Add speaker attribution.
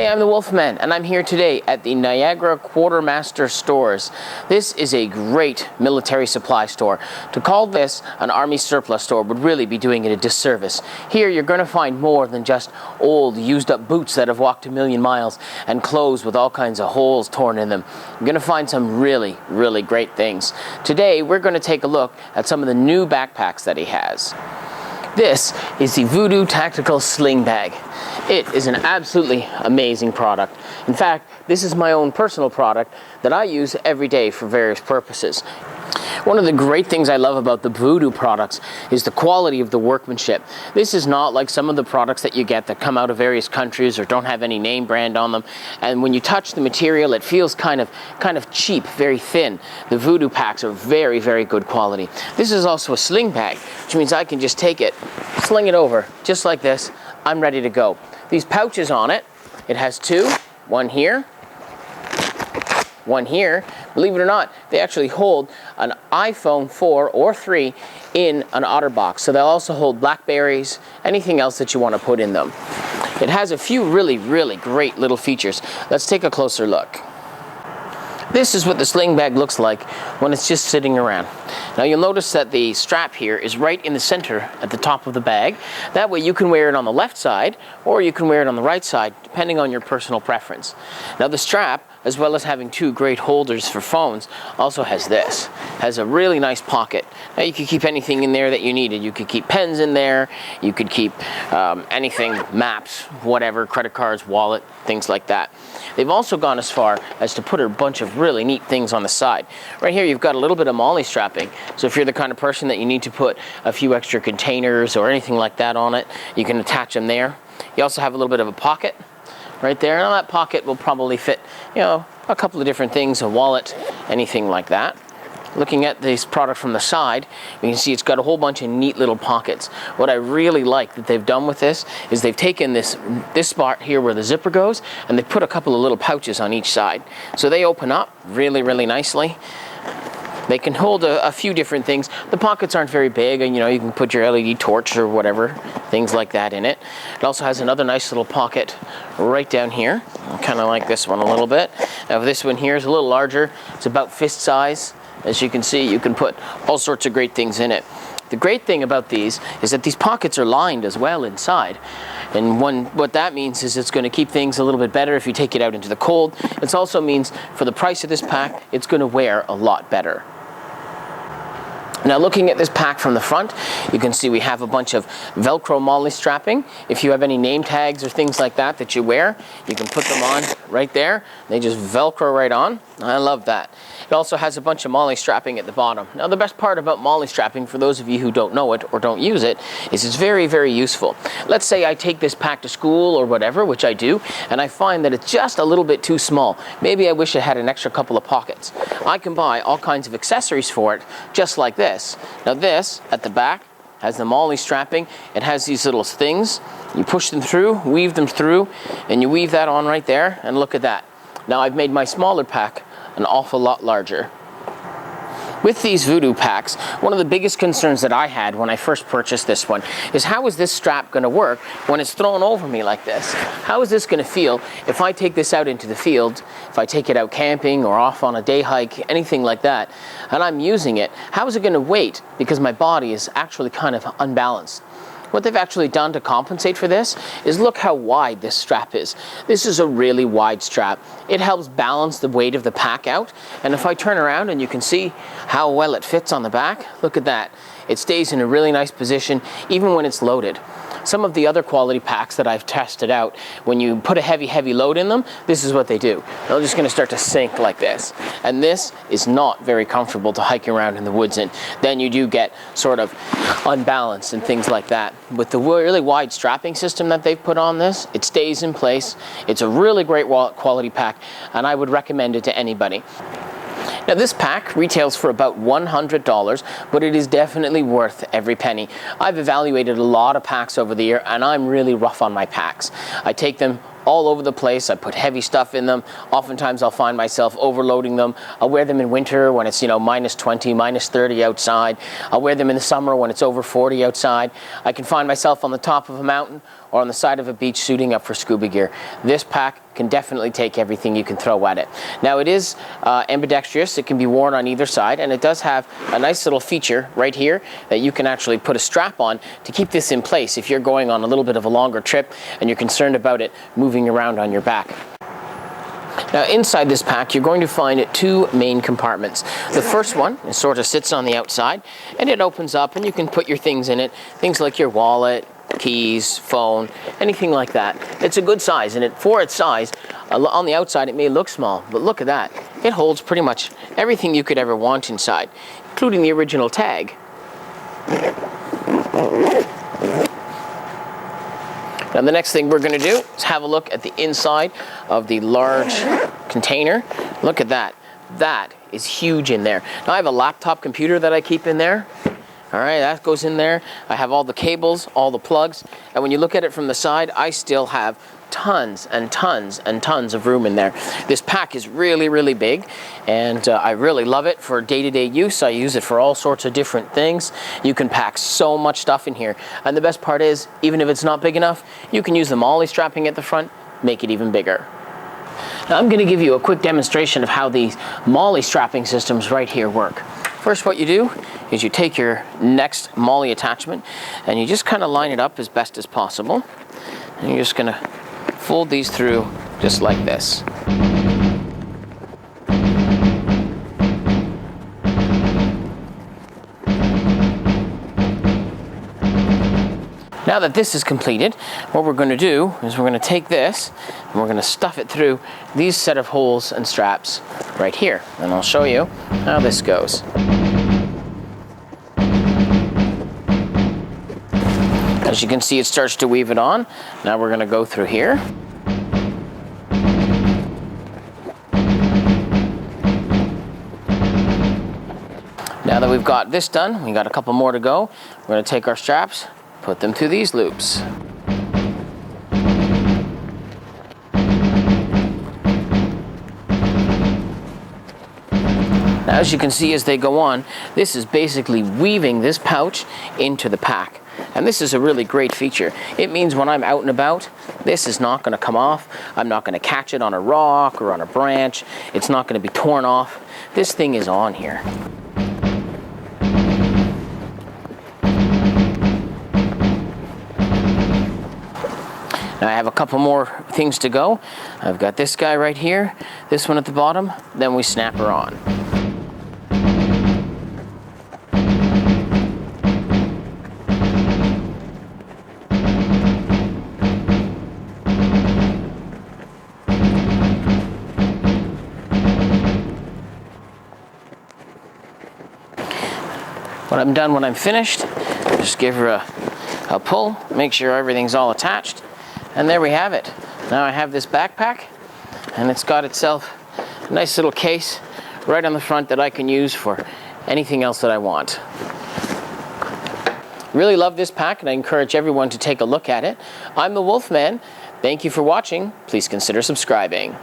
Speaker 1: Hey, I'm the Wolfmaan, and I'm here today at the Niagara Quartermaster Stores. This is a great military supply store. To call this an army surplus store would really be doing it a disservice. Here you're going to find more than just old, used-up boots that have walked a million miles and clothes with all kinds of holes torn in them. You're going to find some really, really great things. Today we're going to take a look at some of the new backpacks that he has. This is the Voodoo Tactical Sling Bag. It is an absolutely amazing product. In fact, this is my own personal product that I use every day for various purposes. One of the great things I love about the Voodoo products is the quality of the workmanship. This is not like some of the products that you get that come out of various countries or don't have any name brand on them. And when you touch the material, it feels kind of cheap, very thin. The Voodoo packs are very, very good quality. This is also a sling bag, which means I can just take it, sling it over, just like this. I'm ready to go. These pouches on it, it has two, one here, one here. Believe it or not, they actually hold an iPhone 4 or 3 in an OtterBox. So they'll also hold Blackberries, anything else that you want to put in them. It has a few really, really great little features. Let's take a closer look. This is what the sling bag looks like when it's just sitting around. Now you'll notice that the strap here is right in the center at the top of the bag. That way you can wear it on the left side or you can wear it on the right side, depending on your personal preference. Now the strap, as well as having two great holders for phones, also has this. Has a really nice pocket. Now you can keep anything in there that you needed. You could keep pens in there, you could keep anything, maps, whatever, credit cards, wallet, things like that. They've also gone as far as to put a bunch of really neat things on the side. Right here you've got a little bit of MOLLE strapping, so if you're the kind of person that you need to put a few extra containers or anything like that on it, you can attach them there. You also have a little bit of a pocket right there. Now that pocket will probably fit, you know, a couple of different things, a wallet, anything like that. Looking at this product from the side, you can see it's got a whole bunch of neat little pockets. What I really like that they've done with this is they've taken this spot here where the zipper goes and they put a couple of little pouches on each side. So they open up really, really nicely. They can hold a few different things. The pockets aren't very big, and you know, you can put your LED torch or whatever, things like that in it. It also has another nice little pocket right down here. I kind of like this one a little bit. Now this one here is a little larger. It's about fist size. As you can see, you can put all sorts of great things in it. The great thing about these is that these pockets are lined as well inside. And what that means is it's going to keep things a little bit better if you take it out into the cold. It also means for the price of this pack, it's going to wear a lot better. Now looking at this pack from the front, you can see we have a bunch of Velcro MOLLE strapping. If you have any name tags or things like that that you wear, you can put them on right there. They just Velcro right on. I love that. It also has a bunch of MOLLE strapping at the bottom. Now the best part about MOLLE strapping, for those of you who don't know it or don't use it, is it's very, very useful. Let's say I take this pack to school or whatever, which I do, and I find that it's just a little bit too small. Maybe I wish it had an extra couple of pockets. I can buy all kinds of accessories for it, just like this. Now this, at the back, has the MOLLE strapping. It has these little things. You push them through, weave them through, and you weave that on right there, and look at that. Now I've made my smaller pack an awful lot larger. With these Voodoo packs, one of the biggest concerns that I had when I first purchased this one is how is this strap going to work when it's thrown over me like this? How is this going to feel if I take this out into the field, if I take it out camping or off on a day hike, anything like that, and I'm using it, how is it going to weight because my body is actually kind of unbalanced? What they've actually done to compensate for this is look how wide this strap is. This is a really wide strap. It helps balance the weight of the pack out, and if I turn around and you can see how well it fits on the back, look at that. It stays in a really nice position even when it's loaded. Some of the other quality packs that I've tested out, when you put a heavy load in them, this is what they do. They're just going to start to sink like this. And this is not very comfortable to hike around in the woods in. Then you do get sort of unbalanced and things like that. With the really wide strapping system that they've put on this, it stays in place. It's a really great quality pack, and I would recommend it to anybody. Now this pack retails for about $100, but it is definitely worth every penny. I've evaluated a lot of packs over the year, and I'm really rough on my packs. I take them all over the place. I put heavy stuff in them. Oftentimes I'll find myself overloading them. I'll wear them in winter when it's, you know, minus 20, minus 30 outside. I'll wear them in the summer when it's over 40 outside. I can find myself on the top of a mountain or on the side of a beach suiting up for scuba gear. This pack can definitely take everything you can throw at it. Now it is ambidextrous. It can be worn on either side, and it does have a nice little feature right here that you can actually put a strap on to keep this in place if you're going on a little bit of a longer trip and you're concerned about it moving around on your back. Now inside this pack you're going to find two main compartments. The first one sort of sits on the outside and it opens up and you can put your things in it, things like your wallet, keys, phone, anything like that. It's a good size, and for its size, on the outside it may look small, but look at that. It holds pretty much everything you could ever want inside, including the original tag. Now the next thing we're going to do is have a look at the inside of the large container. Look at that. That is huge in there. Now I have a laptop computer that I keep in there. All right, that goes in there. I have all the cables, all the plugs, and when you look at it from the side, I still have tons and tons and tons of room in there. This pack is really, really big, and I really love it for day-to-day use. I use it for all sorts of different things. You can pack so much stuff in here, and the best part is, even if it's not big enough, you can use the MOLLE strapping at the front, make it even bigger. Now I'm going to give you a quick demonstration of how these MOLLE strapping systems right here work. First, what you do is you take your next MOLLE attachment and you just kind of line it up as best as possible. And you're just going to fold these through just like this. Now that this is completed, what we're going to do is we're going to take this and we're going to stuff it through these set of holes and straps right here. And I'll show you how this goes. As you can see, it starts to weave it on. Now we're going to go through here. Now that we've got this done, we got a couple more to go. We're going to take our straps, put them through these loops. Now, as you can see as they go on, this is basically weaving this pouch into the pack. And this is a really great feature. It means when I'm out and about, this is not going to come off. I'm not going to catch it on a rock or on a branch. It's not going to be torn off. This thing is on here. Now I have a couple more things to go. I've got this guy right here, this one at the bottom, then we snap her on. When I'm done, when I'm finished, just give her a pull, make sure everything's all attached, and there we have it. Now I have this backpack, and it's got itself a nice little case right on the front that I can use for anything else that I want. Really love this pack, and I encourage everyone to take a look at it. I'm the Wolfmaan. Thank you for watching. Please consider subscribing.